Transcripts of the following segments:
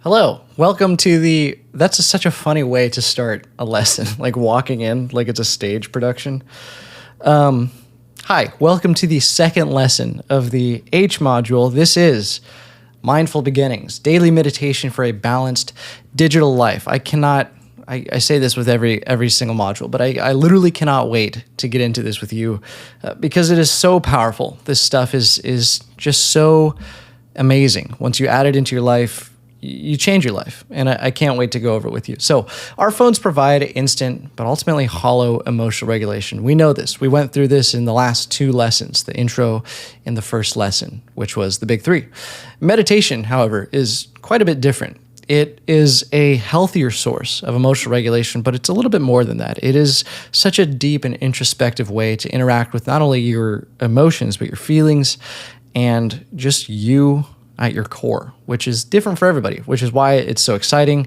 Hello, welcome to that's such a funny way to start a lesson, like walking in like it's a stage production. Hi, welcome to the second lesson of the H module. This is Mindful Beginnings, Daily Meditation for a Balanced Digital Life. I say this with every single module, but I literally cannot wait to get into this with you because it is so powerful. This stuff is just so amazing. Once you add it into your life, you change your life, and I can't wait to go over it with you. So our phones provide instant, but ultimately hollow emotional regulation. We know this. We went through this in the last two lessons, the intro and the first lesson, which was the big three. Meditation, however, is quite a bit different. It is a healthier source of emotional regulation, but it's a little bit more than that. It is such a deep and introspective way to interact with not only your emotions, but your feelings and just you at your core, which is different for everybody, which is why it's so exciting.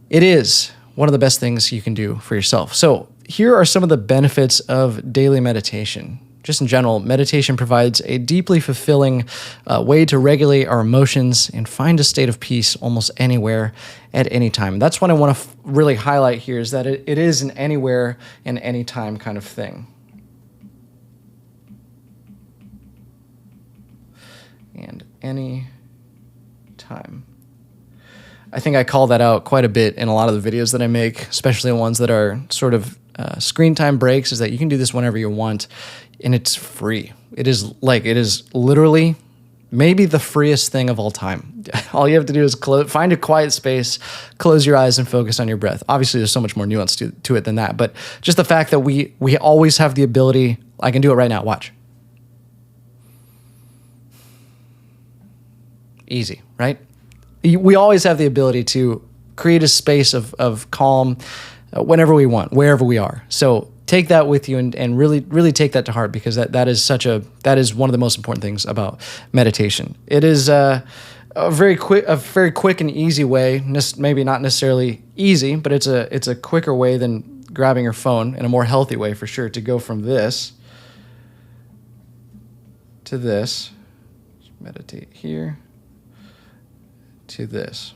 It is one of the best things you can do for yourself. So here are some of the benefits of daily meditation. Just in general, meditation provides a deeply fulfilling way to regulate our emotions and find a state of peace almost anywhere at any time. That's what I want to really highlight here, is that it is an anywhere and anytime kind of thing. And any time. I think I call that out quite a bit in a lot of the videos that I make, especially the ones that are sort of screen time breaks, is that you can do this whenever you want, and it's free. It is literally maybe the freest thing of all time. All you have to do is find a quiet space, close your eyes, and focus on your breath. Obviously, there's so much more nuance to it than that, but just the fact that we always have the ability, I can do it right now, watch. Easy, right? We always have the ability to create a space of calm whenever we want, wherever we are. So take that with you and really take that to heart, because that is one of the most important things about meditation. It is a very quick and easy way, maybe not necessarily easy, but it's a quicker way than grabbing your phone, and a more healthy way for sure, to go from this to this. Just meditate here. To this.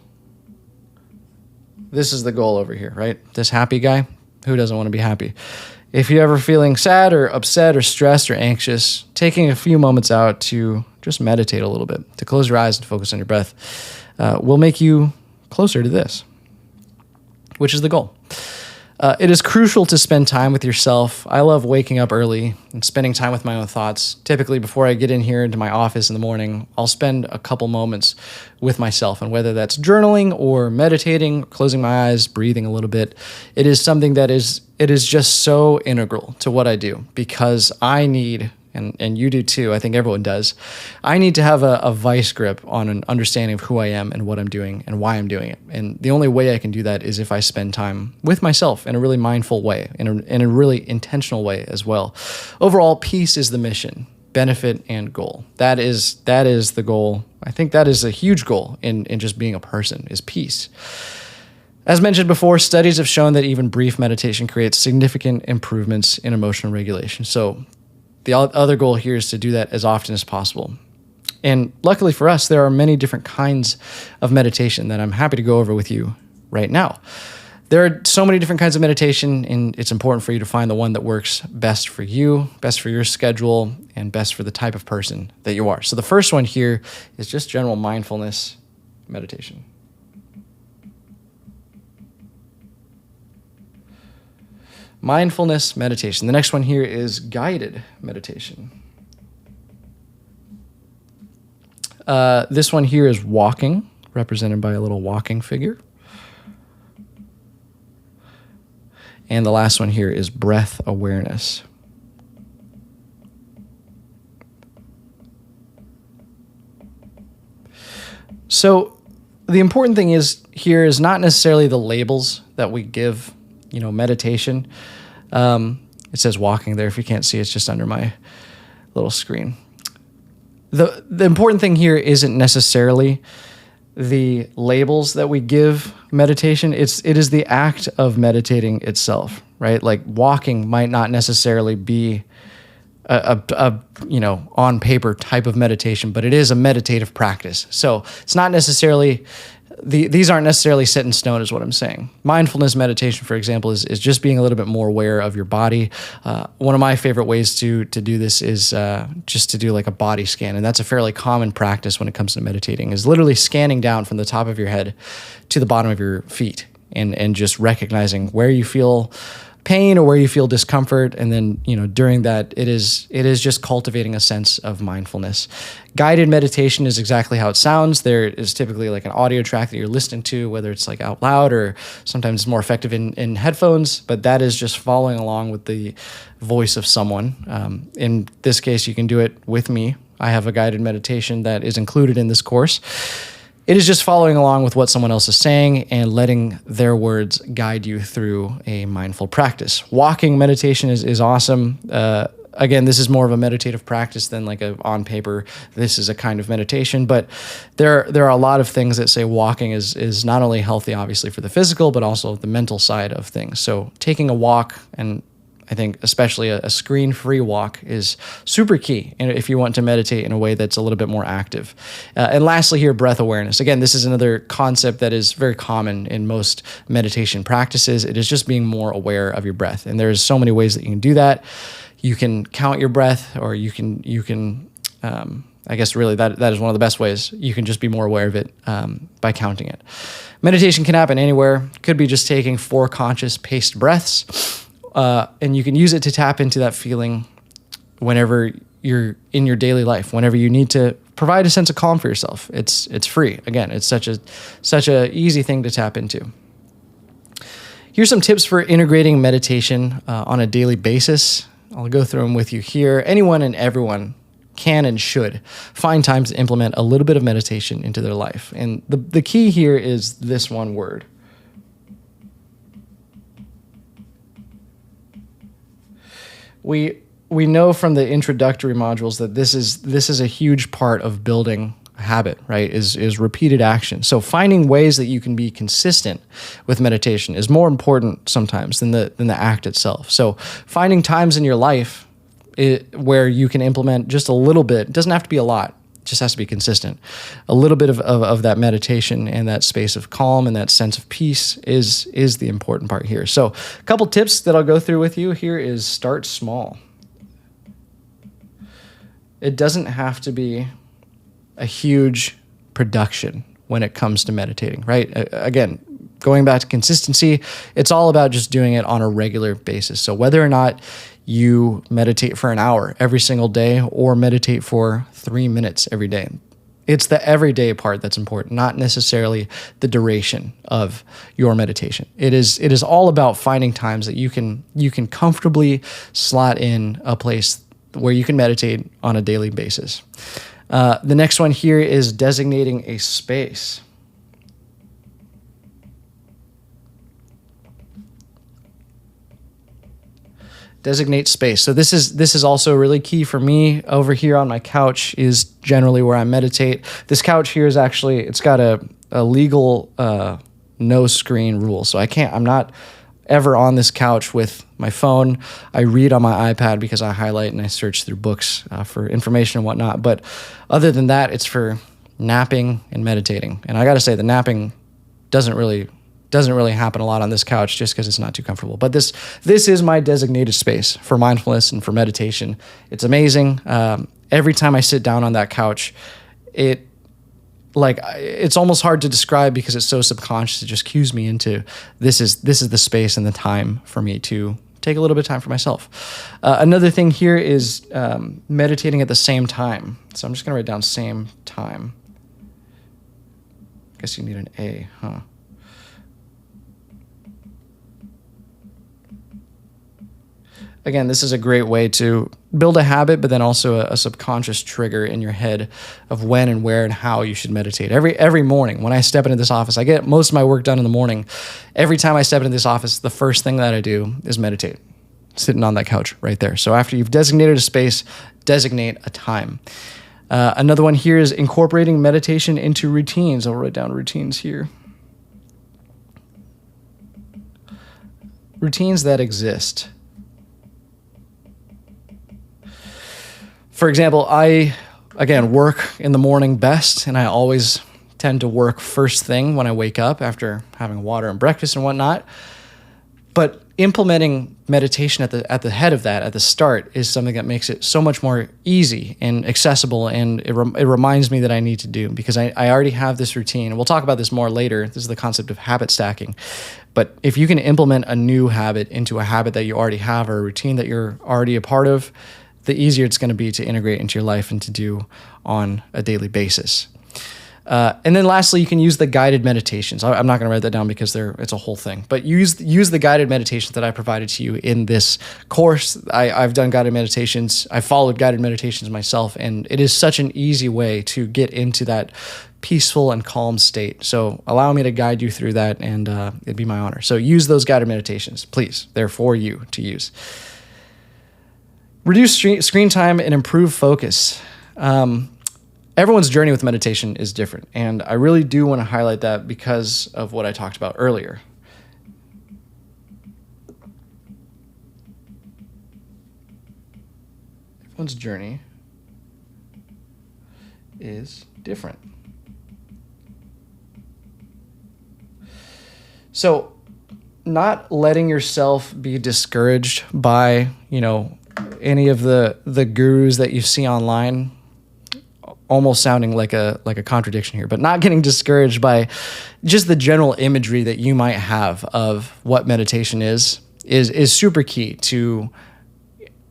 This is the goal over here, right? This happy guy, who doesn't want to be happy? If you're ever feeling sad or upset or stressed or anxious, taking a few moments out to just meditate a little bit, to close your eyes and focus on your breath, will make you closer to this, which is the goal. It is crucial to spend time with yourself. I love waking up early and spending time with my own thoughts. Typically, before I get in here into my office in the morning, I'll spend a couple moments with myself, and whether that's journaling or meditating, closing my eyes, breathing a little bit, it is something that is just so integral to what I do, because I need, and you do too, I think everyone does, I need to have a vice grip on an understanding of who I am and what I'm doing and why I'm doing it. And the only way I can do that is if I spend time with myself in a really mindful way, in a really intentional way as well. Overall, peace is the mission, benefit, and goal. That is the goal. I think that is a huge goal in just being a person, is peace. As mentioned before, studies have shown that even brief meditation creates significant improvements in emotional regulation. So the other goal here is to do that as often as possible. And luckily for us, there are many different kinds of meditation that I'm happy to go over with you right now. There are so many different kinds of meditation, and it's important for you to find the one that works best for you, best for your schedule, and best for the type of person that you are. So the first one here is just general mindfulness meditation. Mindfulness meditation. The next one here is guided meditation. This one here is walking, represented by a little walking figure. And the last one here is breath awareness. So the important thing here is not necessarily the labels that we give meditation. It says walking there. If you can't see, it's just under my little screen. The important thing here isn't necessarily the labels that we give meditation. It is the act of meditating itself, right? Like walking might not necessarily be a on paper type of meditation, but it is a meditative practice. So it's not necessarily these aren't necessarily set in stone, is what I'm saying. Mindfulness meditation, for example, is just being a little bit more aware of your body. One of my favorite ways to do this is just to do like a body scan, and that's a fairly common practice when it comes to meditating, is literally scanning down from the top of your head to the bottom of your feet, and just recognizing where you feel pain or where you feel discomfort. And then, during that, it is just cultivating a sense of mindfulness. Guided meditation is exactly how it sounds. There is typically like an audio track that you're listening to, whether it's like out loud or sometimes it's more effective in headphones, but that is just following along with the voice of someone. In this case, you can do it with me. I have a guided meditation that is included in this course. It is just following along with what someone else is saying and letting their words guide you through a mindful practice. Walking meditation is awesome. Again, this is more of a meditative practice than like on paper. This is a kind of meditation, but there are a lot of things that say walking is not only healthy, obviously, for the physical, but also the mental side of things. So taking a walk, and I think especially a screen-free walk, is super key if you want to meditate in a way that's a little bit more active. And lastly here, breath awareness. Again, this is another concept that is very common in most meditation practices. It is just being more aware of your breath. And there's so many ways that you can do that. You can count your breath, or you can I guess really that is one of the best ways. You can just be more aware of it by counting it. Meditation can happen anywhere. Could be just taking 4 conscious paced breaths. And you can use it to tap into that feeling whenever you're in your daily life, whenever you need to provide a sense of calm for yourself. It's free. Again, it's such a easy thing to tap into. Here's some tips for integrating meditation on a daily basis. I'll go through them with you here. Anyone and everyone can and should find time to implement a little bit of meditation into their life. And the key here is this one word: We know from the introductory modules that this is a huge part of building a habit, right? Is repeated action. So finding ways that you can be consistent with meditation is more important sometimes than the act itself. So finding times in your life where you can implement just a little bit. It doesn't have to be a lot. It just has to be consistent. A little bit of that meditation and that space of calm and that sense of peace is the important part here. So a couple tips that I'll go through with you here is start small. It doesn't have to be a huge production when it comes to meditating, right? Again, going back to consistency, it's all about just doing it on a regular basis. So whether or not you meditate for an hour every single day or meditate for 3 minutes every day, it's the everyday part that's important, not necessarily the duration of your meditation. It is all about finding times that you can comfortably slot in a place where you can meditate on a daily basis. The next one here is designating a space. Designate space. So this is also really key for me. Over here on my couch is generally where I meditate. This couch here is actually, it's got a legal no screen rule. So I'm not ever on this couch with my phone. I read on my iPad because I highlight and I search through books for information and whatnot. But other than that, it's for napping and meditating. And I got to say, the napping doesn't really happen a lot on this couch just because it's not too comfortable. But this is my designated space for mindfulness and for meditation. It's amazing. Every time I sit down on that couch, it's almost hard to describe because it's so subconscious. It just cues me into this is the space and the time for me to take a little bit of time for myself. Another thing here is meditating at the same time. So I'm just going to write down same time. Guess you need an A, huh? Again, this is a great way to build a habit, but then also a subconscious trigger in your head of when and where and how you should meditate. Every morning when I step into this office, I get most of my work done in the morning. Every time I step into this office, the first thing that I do is meditate, sitting on that couch right there. So after you've designated a space, designate a time. Another one here is incorporating meditation into routines. I'll write down routines here. Routines that exist. For example, I, again, work in the morning best, and I always tend to work first thing when I wake up after having water and breakfast and whatnot. But implementing meditation at the head of that, at the start, is something that makes it so much more easy and accessible, and it reminds me that I need to do, because I already have this routine. And we'll talk about this more later. This is the concept of habit stacking. But if you can implement a new habit into a habit that you already have, or a routine that you're already a part of, the easier it's going to be to integrate into your life and to do on a daily basis. And then lastly, you can use the guided meditations. I'm not going to write that down because it's a whole thing, but use the guided meditations that I provided to you in this course. I've done guided meditations. I followed guided meditations myself, and it is such an easy way to get into that peaceful and calm state. So allow me to guide you through that, and it'd be my honor. So use those guided meditations, please. They're for you to use. Reduce screen time and improve focus. Everyone's journey with meditation is different, and I really do want to highlight that because of what I talked about earlier. Everyone's journey is different. So, not letting yourself be discouraged by, any of the gurus that you see online, almost sounding like a contradiction here, but not getting discouraged by just the general imagery that you might have of what meditation is super key to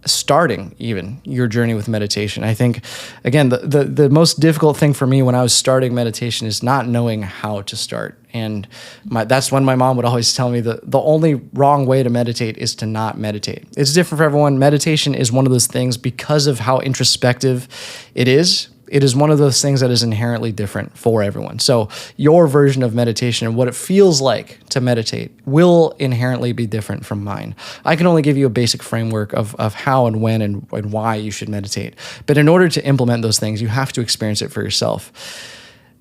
starting even your journey with meditation. I think, again, the most difficult thing for me when I was starting meditation is not knowing how to start. And that's when my mom would always tell me the only wrong way to meditate is to not meditate. It's different for everyone. Meditation is one of those things, because of how introspective it is one of those things that is inherently different for everyone. So your version of meditation and what it feels like to meditate will inherently be different from mine. I can only give you a basic framework of how and when and why you should meditate. But in order to implement those things, you have to experience it for yourself.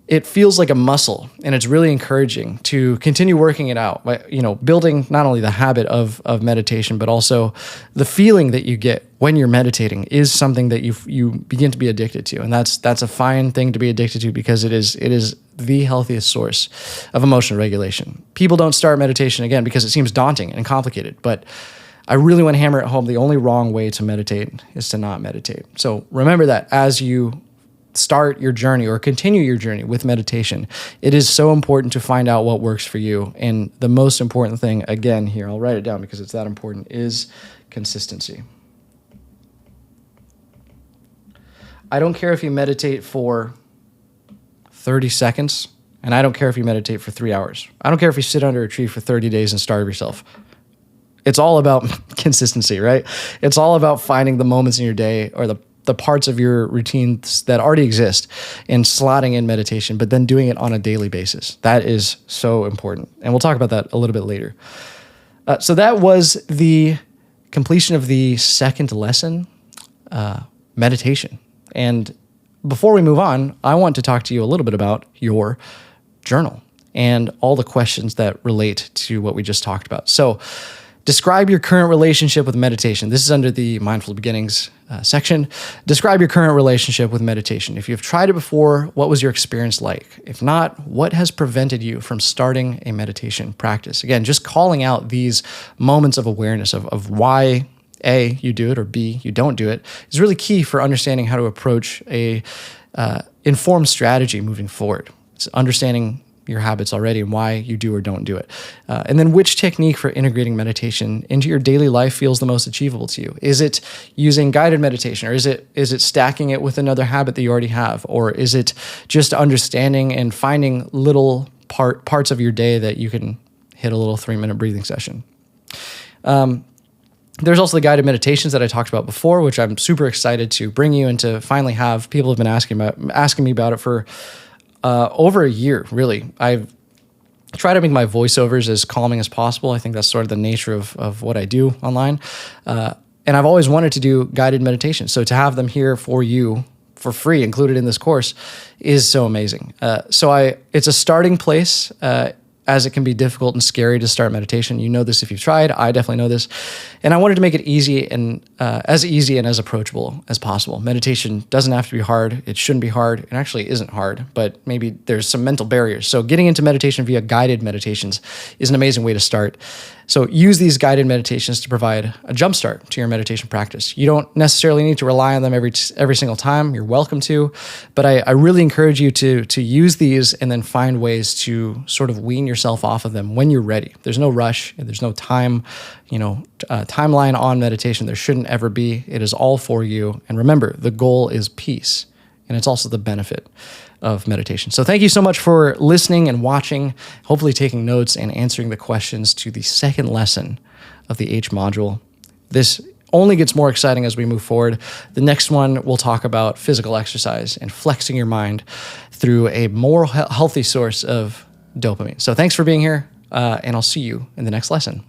It feels like a muscle, and it's really encouraging to continue working it out, building not only the habit of meditation, but also the feeling that you get when you're meditating is something that you begin to be addicted to. And that's a fine thing to be addicted to, because it is the healthiest source of emotional regulation. People don't start meditation, again, because it seems daunting and complicated, but I really want to hammer it home. The only wrong way to meditate is to not meditate. So remember that as you start your journey or continue your journey with meditation, it is so important to find out what works for you. And the most important thing, again, here, I'll write it down because it's that important, is consistency. I don't care if you meditate for 30 seconds, and I don't care if you meditate for 3 hours. I don't care if you sit under a tree for 30 days and starve yourself. It's all about consistency, right? It's all about finding the moments in your day, or the parts of your routines that already exist, and slotting in meditation, but then doing it on a daily basis. That is so important. And we'll talk about that a little bit later. So that was the completion of the second lesson, meditation. And before we move on, I want to talk to you a little bit about your journal and all the questions that relate to what we just talked about. So describe your current relationship with meditation. This is under the Mindful Beginnings section. Describe your current relationship with meditation. If you've tried it before, what was your experience like? If not, what has prevented you from starting a meditation practice? Again, just calling out these moments of awareness of why, A, you do it, or B, you don't do it, is really key for understanding how to approach a informed strategy moving forward. It's understanding your habits already and why you do or don't do it. And then which technique for integrating meditation into your daily life feels the most achievable to you? Is it using guided meditation, or is it stacking it with another habit that you already have? Or is it just understanding and finding little parts of your day that you can hit a little 3-minute breathing session? There's also the guided meditations that I talked about before, which I'm super excited to bring you and to finally have. People have been asking me about it for over a year, really. I've tried to make my voiceovers as calming as possible. I think that's sort of the nature of what I do online. And I've always wanted to do guided meditation. So to have them here for you for free, included in this course, is so amazing. It's a starting place. as it can be difficult and scary to start meditation. You know this if you've tried. I definitely know this. And I wanted to make it easy and as approachable as possible. Meditation doesn't have to be hard. It shouldn't be hard. It actually isn't hard, but maybe there's some mental barriers. So getting into meditation via guided meditations is an amazing way to start. So use these guided meditations to provide a jumpstart to your meditation practice. You don't necessarily need to rely on them every single time. You're welcome to, but I really encourage you to use these and then find ways to sort of wean yourself off of them when you're ready. There's no rush. There's no timeline on meditation. There shouldn't ever be. It is all for you. And remember, the goal is peace, and it's also the benefit of meditation. So thank you so much for listening and watching, hopefully taking notes and answering the questions to the second lesson of the H module. This only gets more exciting as we move forward. The next one, we'll talk about physical exercise and flexing your mind through a more healthy source of dopamine. So thanks for being here, and I'll see you in the next lesson.